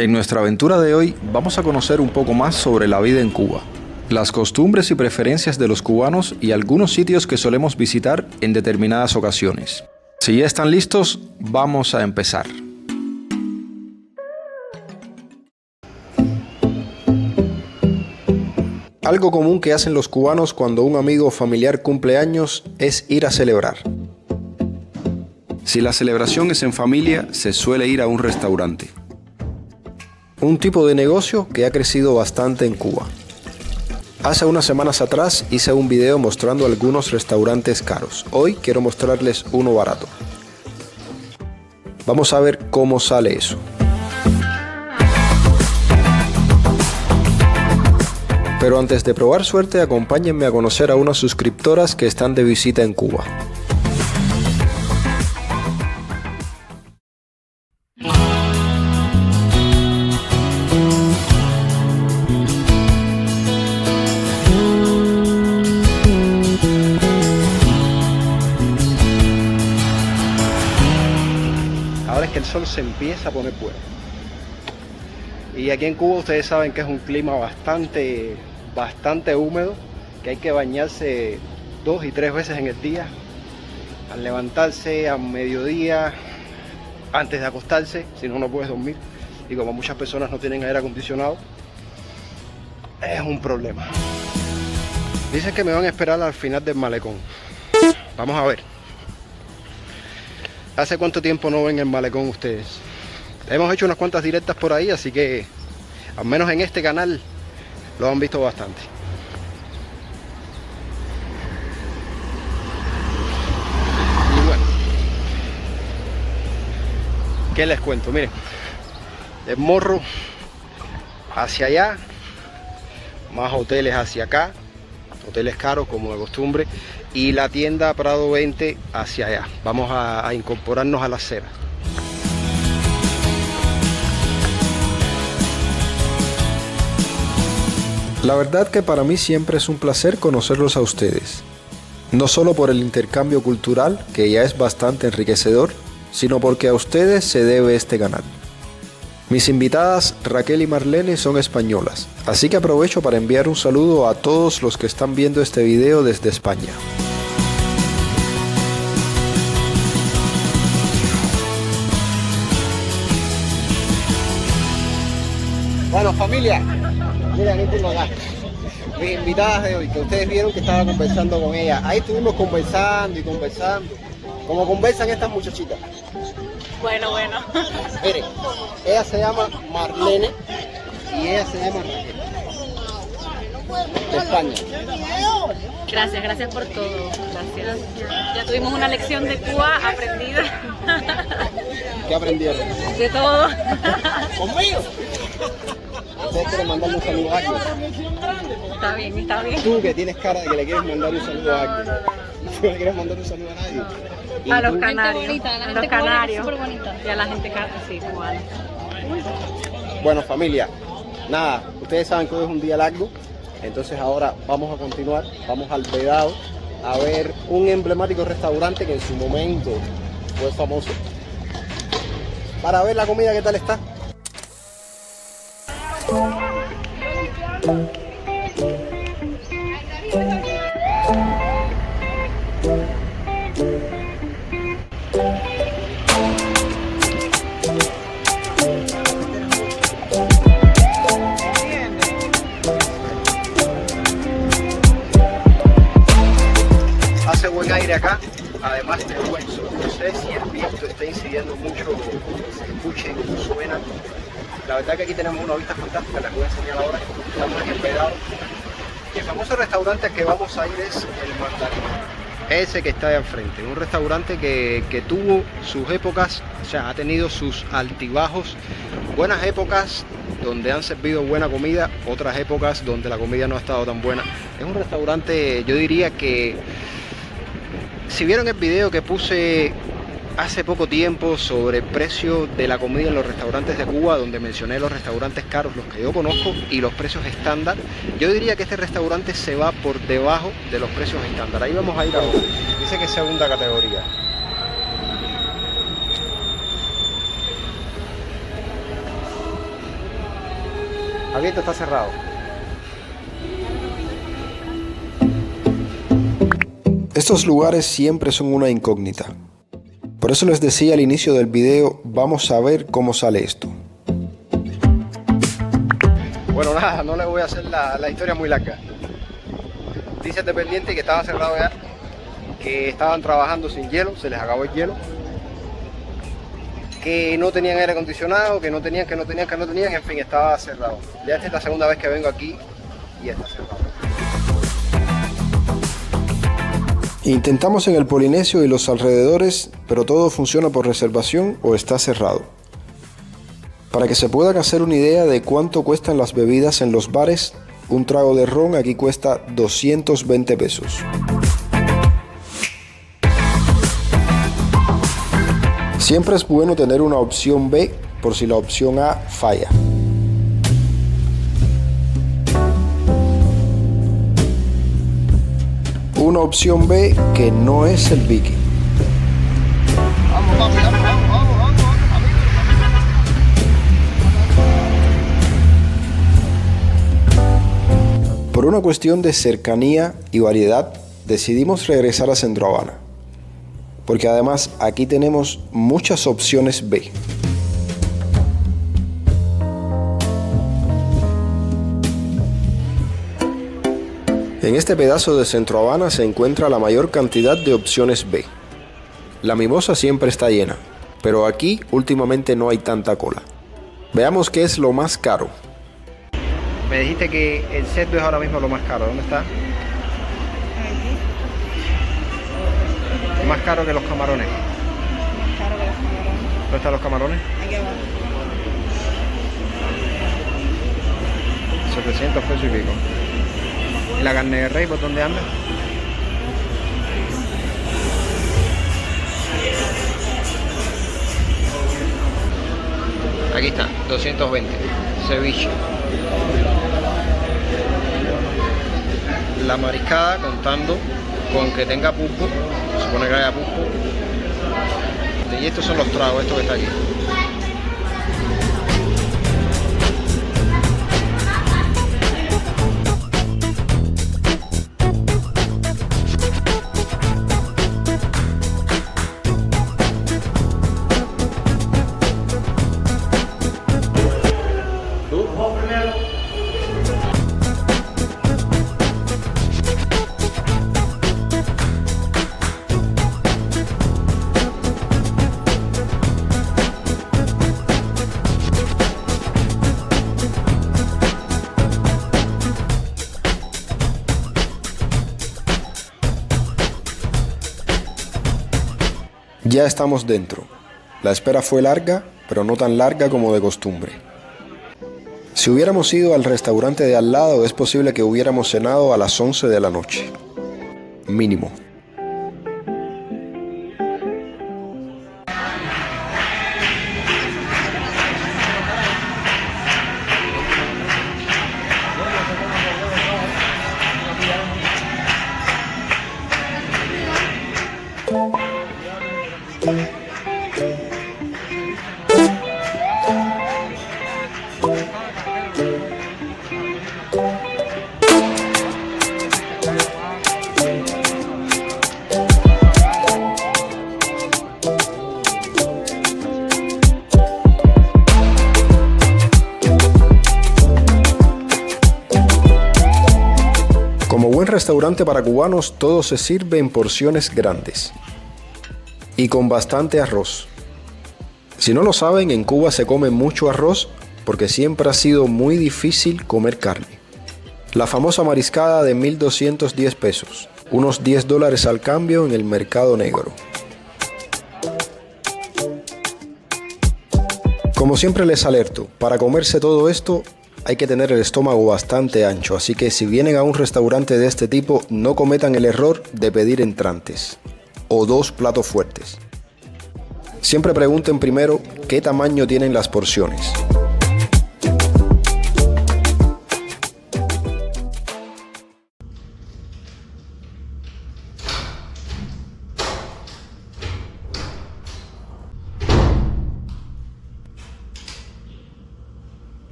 En nuestra aventura de hoy vamos a conocer un poco más sobre la vida en Cuba, las costumbres y preferencias de los cubanos y algunos sitios que solemos visitar en determinadas ocasiones. Si ya están listos, vamos a empezar. Algo común que hacen los cubanos cuando un amigo o familiar cumple años es ir a celebrar. Si la celebración es en familia, se suele ir a un restaurante. Un tipo de negocio que ha crecido bastante en Cuba. Hace unas semanas atrás hice un video mostrando algunos restaurantes caros. Hoy quiero mostrarles uno barato. Vamos a ver cómo sale eso. Pero antes de probar suerte, acompáñenme a conocer a unas suscriptoras que están de visita en Cuba. Ahora es que el sol se empieza a poner bueno. Y aquí en Cuba ustedes saben que es un clima bastante húmedo, que hay que bañarse 2 y 3 veces en el día, al levantarse, a mediodía, antes de acostarse, si no, no puedes dormir. Y como muchas personas no tienen aire acondicionado, es un problema. Dicen que me van a esperar al final del malecón. Vamos a ver. ¿Hace cuánto tiempo no ven el malecón ustedes? Hemos hecho unas cuantas directas por ahí, así que al menos en este canal lo han visto bastante. Y bueno, ¿qué les cuento? Miren, el Morro hacia allá, más hoteles hacia acá, hoteles caros como de costumbre, y la tienda Prado 20 hacia allá. Vamos a incorporarnos a la acera. La verdad que para mí siempre es un placer conocerlos a ustedes. No solo por el intercambio cultural, que ya es bastante enriquecedor, sino porque a ustedes se debe este canal. Mis invitadas Raquel y Marlene son españolas, así que aprovecho para enviar un saludo a todos los que están viendo este video desde España. Bueno, familia, miren, aquí tengo acá mis invitadas de hoy, que ustedes vieron que estaba conversando con ellas. Ahí estuvimos conversando y conversando, como conversan estas muchachitas. Bueno. Miren, ella se llama Marlene y ella se llama Raquel, de España. Gracias por todo. Gracias. Ya tuvimos una lección de Cuba aprendida. ¿Qué aprendieron? De todo. ¿Conmigo? ¿Ustedes quieren mandarle un saludo a alguien? Está bien. Tú que tienes cara de que le quieres mandar un saludo a alguien. ¿Tú le quieres mandar un saludo a nadie? A los canarios. Bonita, la A gente los canarios. súper bonita. Y a la gente sí, cubana. Bueno, familia, nada, ustedes saben que hoy es un día largo, entonces ahora vamos a continuar, vamos al Vedado a ver un emblemático restaurante que en su momento fue famoso, para ver la comida qué tal está. Hace buen aire acá, además de buen sol. No sé si el viento está incidiendo mucho, se escuche y suena. La verdad que aquí tenemos una vista fantástica, les voy a enseñar ahora. Estamos en el Vedado. Y el famoso restaurante al que vamos a ir es el Mandarín. Ese que está ahí al frente. Un restaurante que tuvo sus épocas, o sea, ha tenido sus altibajos. Buenas épocas donde han servido buena comida, otras épocas donde la comida no ha estado tan buena. Es un restaurante, yo diría que, si vieron el video que puse hace poco tiempo sobre el precio de la comida en los restaurantes de Cuba, donde mencioné los restaurantes caros, los que yo conozco, y los precios estándar, yo diría que este restaurante se va por debajo de los precios estándar. Ahí vamos a ir ahora. Dice que es segunda categoría. Abierto, está cerrado. Estos lugares siempre son una incógnita. Por eso les decía al inicio del video, vamos a ver cómo sale esto. Bueno, nada, no les voy a hacer la historia muy larga. Dice el dependiente que estaba cerrado ya, que estaban trabajando sin hielo, se les acabó el hielo, que no tenían aire acondicionado, que no tenían, en fin, estaba cerrado. Ya esta es la segunda vez que vengo aquí y está cerrado. Intentamos en el Polinesio y los alrededores, pero todo funciona por reservación o está cerrado. Para que se puedan hacer una idea de cuánto cuestan las bebidas en los bares, un trago de ron aquí cuesta 220 pesos. Siempre es bueno tener una opción B por si la opción A falla. Una opción B que no es el Vicky. Por una cuestión de cercanía y variedad, decidimos regresar a Centro Habana, porque además aquí tenemos muchas opciones B. En este pedazo de Centro Habana se encuentra la mayor cantidad de opciones B. La Mimosa siempre está llena, pero aquí últimamente no hay tanta cola. Veamos qué es lo más caro. Me dijiste que el cerdo es ahora mismo lo más caro. ¿Dónde está? Es más caro que los camarones. Más caro que los camarones. ¿Dónde están los camarones? Aquí abajo. 700 pesos y pico. ¿Y la carne de rey por dónde anda? Aquí está, 220. Ceviche. La mariscada contando con que tenga pulpo, se supone que haya pulpo. Y estos son los tragos, esto que está aquí. Ya estamos dentro. La espera fue larga, pero no tan larga como de costumbre. Si hubiéramos ido al restaurante de al lado, es posible que hubiéramos cenado a las 11 de la noche. Mínimo. Como buen restaurante para cubanos, todo se sirve en porciones grandes y con bastante arroz. Si no lo saben, en Cuba se come mucho arroz porque siempre ha sido muy difícil comer carne. La famosa mariscada de 1.210 pesos, unos $10 al cambio en el mercado negro. Como siempre les alerto, para comerse todo esto hay que tener el estómago bastante ancho, así que si vienen a un restaurante de este tipo, no cometan el error de pedir entrantes o 2 platos fuertes. Siempre pregunten primero qué tamaño tienen las porciones.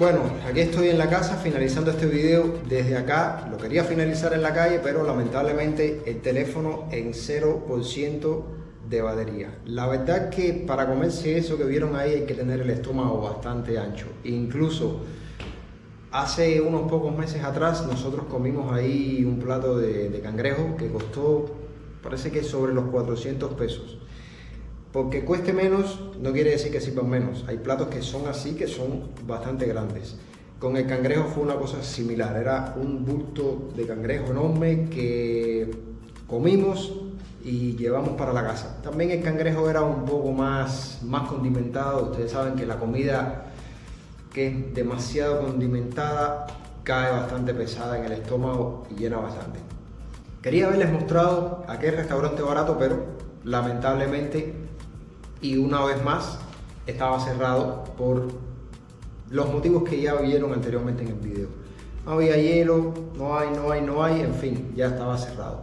Bueno, aquí estoy en la casa finalizando este video desde acá. Lo quería finalizar en la calle, pero lamentablemente el teléfono en 0% de batería. La verdad que para comerse eso que vieron ahí hay que tener el estómago bastante ancho. Incluso hace unos pocos meses atrás nosotros comimos ahí un plato de cangrejo que costó, parece que sobre los 400 pesos. Porque cueste menos no quiere decir que sirvan menos. Hay platos que son así, que son bastante grandes. Con el cangrejo fue una cosa similar. Era un bulto de cangrejo enorme que comimos y llevamos para la casa. También el cangrejo era un poco más condimentado. Ustedes saben que la comida que es demasiado condimentada cae bastante pesada en el estómago y llena bastante. Quería haberles mostrado aquel restaurante barato, pero lamentablemente y una vez más estaba cerrado por los motivos que ya vieron anteriormente en el video. No había hielo, no hay, en fin, ya estaba cerrado.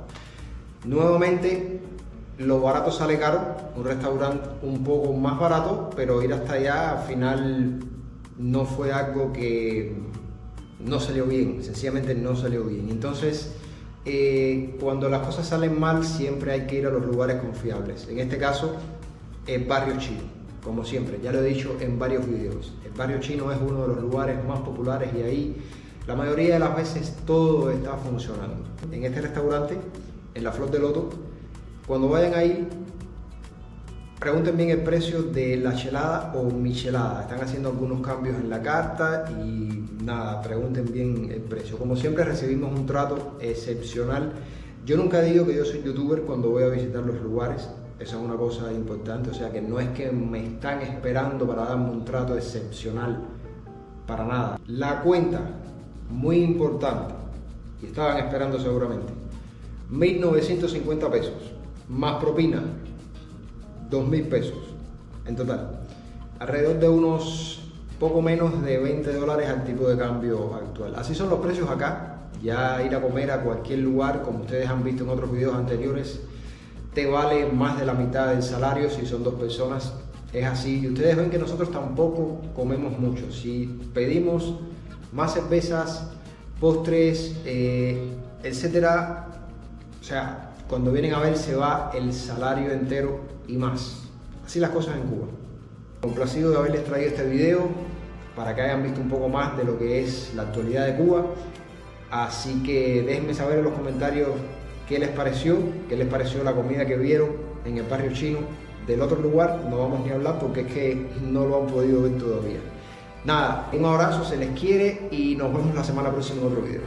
Nuevamente, lo barato sale caro, un restaurante un poco más barato, pero ir hasta allá al final no fue algo que no salió bien, sencillamente no salió bien. Entonces, cuando las cosas salen mal, siempre hay que ir a los lugares confiables. En este caso, el barrio chino, como siempre, ya lo he dicho en varios videos. El barrio chino es uno de los lugares más populares y ahí la mayoría de las veces todo está funcionando. En este restaurante, en la Flor de Loto, cuando vayan ahí, pregunten bien el precio de la chelada o michelada. Están haciendo algunos cambios en la carta y nada, pregunten bien el precio. Como siempre recibimos un trato excepcional. Yo nunca digo que yo soy youtuber cuando voy a visitar los lugares. Esa es una cosa importante, o sea que no es que me están esperando para darme un trato excepcional, para nada. La cuenta, muy importante, y estaban esperando seguramente, 1.950 pesos, más propina, 2.000 pesos en total. Alrededor de unos poco menos de $20 al tipo de cambio actual. Así son los precios acá. Ya ir a comer a cualquier lugar, como ustedes han visto en otros videos anteriores, te vale más de la mitad del salario si son dos personas. Es así. Y ustedes ven que nosotros tampoco comemos mucho. Si pedimos más cervezas, postres, etcétera, o sea, cuando vienen a ver se va el salario entero y más. Así las cosas en Cuba. Complacido de haberles traído este video para que hayan visto un poco más de lo que es la actualidad de Cuba. Así que déjenme saber en los comentarios qué les pareció la comida que vieron en el barrio chino. Del otro lugar no vamos ni a hablar porque es que no lo han podido ver todavía. Nada, un abrazo, se les quiere y nos vemos la semana próxima en otro video.